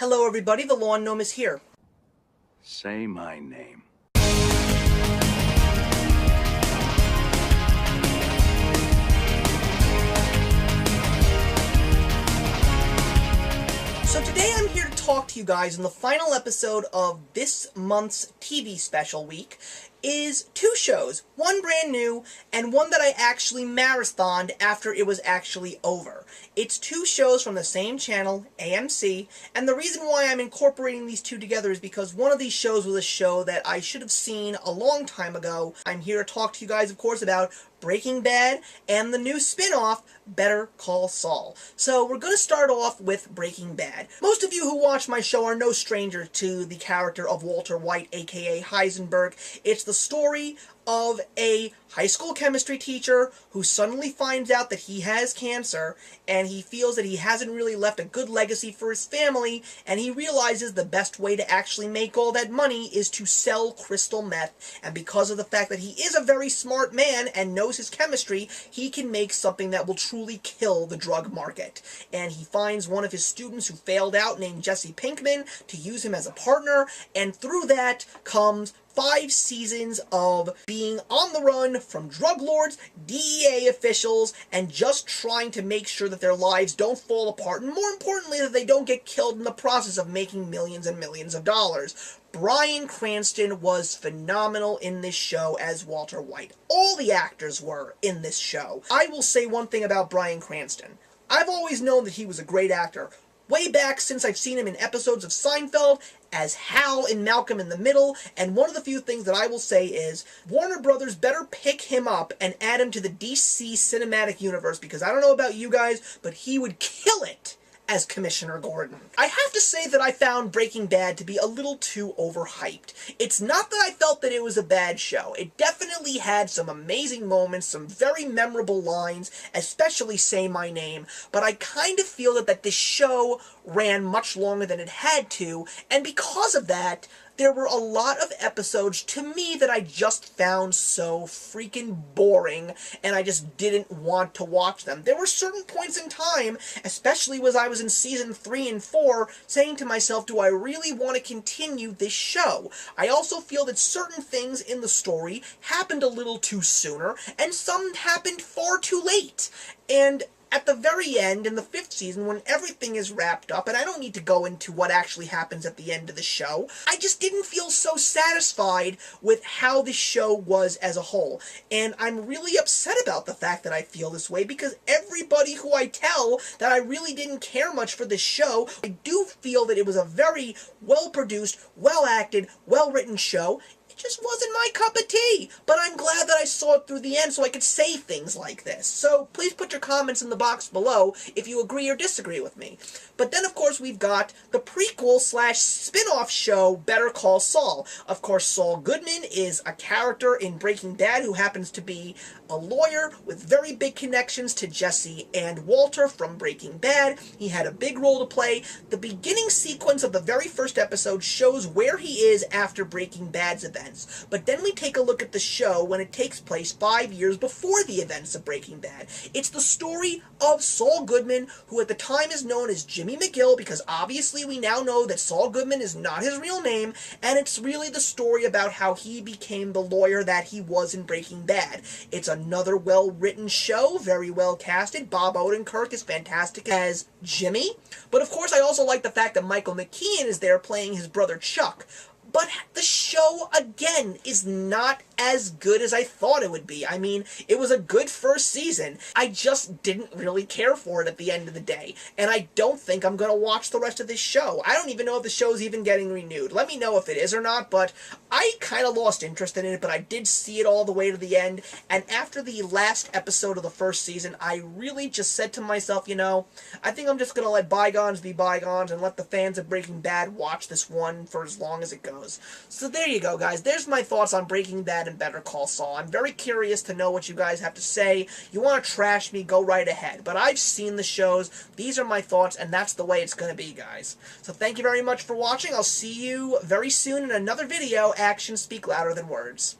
Hello everybody, the Lawn Gnome is here. Say my name. So today I'm here to talk to you guys in the final episode of this month's TV special week is two shows, one brand new and one that I actually marathoned after it was actually over. It's two shows from the same channel, AMC, and the reason why I'm incorporating these two together is because one of these shows was a show that I should have seen a long time ago. I'm here to talk to you guys, of course, about Breaking Bad and the new spin-off, Better Call Saul. So we're going to start off with Breaking Bad. Most of you who watch my show are no stranger to the character of Walter White, aka Heisenberg. It's the story of a high school chemistry teacher who suddenly finds out that he has cancer, and he feels that he hasn't really left a good legacy for his family, and he realizes the best way to actually make all that money is to sell crystal meth, and because of the fact that he is a very smart man and knows his chemistry, he can make something that will truly kill the drug market. And he finds one of his students who failed out named Jesse Pinkman to use him as a partner, and through that comes 5 seasons of being on the run from drug lords, DEA officials, and just trying to make sure that their lives don't fall apart, and more importantly, that they don't get killed in the process of making millions and millions of dollars. Bryan Cranston was phenomenal in this show as Walter White. All the actors were in this show. I will say one thing about Bryan Cranston. I've always known that he was a great actor. Way back since I've seen him in episodes of Seinfeld, as Hal in Malcolm in the Middle, and one of the few things that I will say is, Warner Brothers better pick him up and add him to the DC cinematic universe, because I don't know about you guys, but he would kill it as Commissioner Gordon. I have to say that I found Breaking Bad to be a little too overhyped. It's not that I felt that it was a bad show. It definitely had some amazing moments, some very memorable lines, especially Say My Name, but I kind of feel that this show ran much longer than it had to, and because of that, there were a lot of episodes, to me, that I just found so freaking boring, and I just didn't want to watch them. There were certain points in time, especially as I was in season 3 and 4, saying to myself, do I really want to continue this show? I also feel that certain things in the story happened a little too sooner, and some happened far too late. And at the very end, in the 5th season, when everything is wrapped up, and I don't need to go into what actually happens at the end of the show, I just didn't feel so satisfied with how the show was as a whole. And I'm really upset about the fact that I feel this way, because everybody who I tell that I really didn't care much for this show, I do feel that it was a very well-produced, well-acted, well-written show. It just wasn't my cup of tea, but I'm glad that I saw it through the end so I could say things like this. So please put your comments in the box below if you agree or disagree with me. But then, of course, we've got the prequel/spin-off show, Better Call Saul. Of course, Saul Goodman is a character in Breaking Bad who happens to be a lawyer with very big connections to Jesse and Walter from Breaking Bad. He had a big role to play. The beginning sequence of the very first episode shows where he is after Breaking Bad's events. But then we take a look at the show when it takes place 5 years before the events of Breaking Bad. It's the story of Saul Goodman, who at the time is known as Jimmy McGill, because obviously we now know that Saul Goodman is not his real name, and it's really the story about how he became the lawyer that he was in Breaking Bad. It's another well-written show, very well casted. Bob Odenkirk is fantastic as Jimmy, but of course I also like the fact that Michael McKean is there playing his brother Chuck. But the show, again, is not as good as I thought it would be. I mean, it was a good first season. I just didn't really care for it at the end of the day. And I don't think I'm going to watch the rest of this show. I don't even know if the show's even getting renewed. Let me know if it is or not, but I kind of lost interest in it, but I did see it all the way to the end. And after the last episode of the first season, I really just said to myself, you know, I think I'm just going to let bygones be bygones and let the fans of Breaking Bad watch this one for as long as it goes. So there you go, guys. There's my thoughts on Breaking Bad and Better Call Saul. I'm very curious to know what you guys have to say. You want to trash me, go right ahead. But I've seen the shows. These are my thoughts, and that's the way it's going to be, guys. So thank you very much for watching. I'll see you very soon in another video. Actions speak louder than words.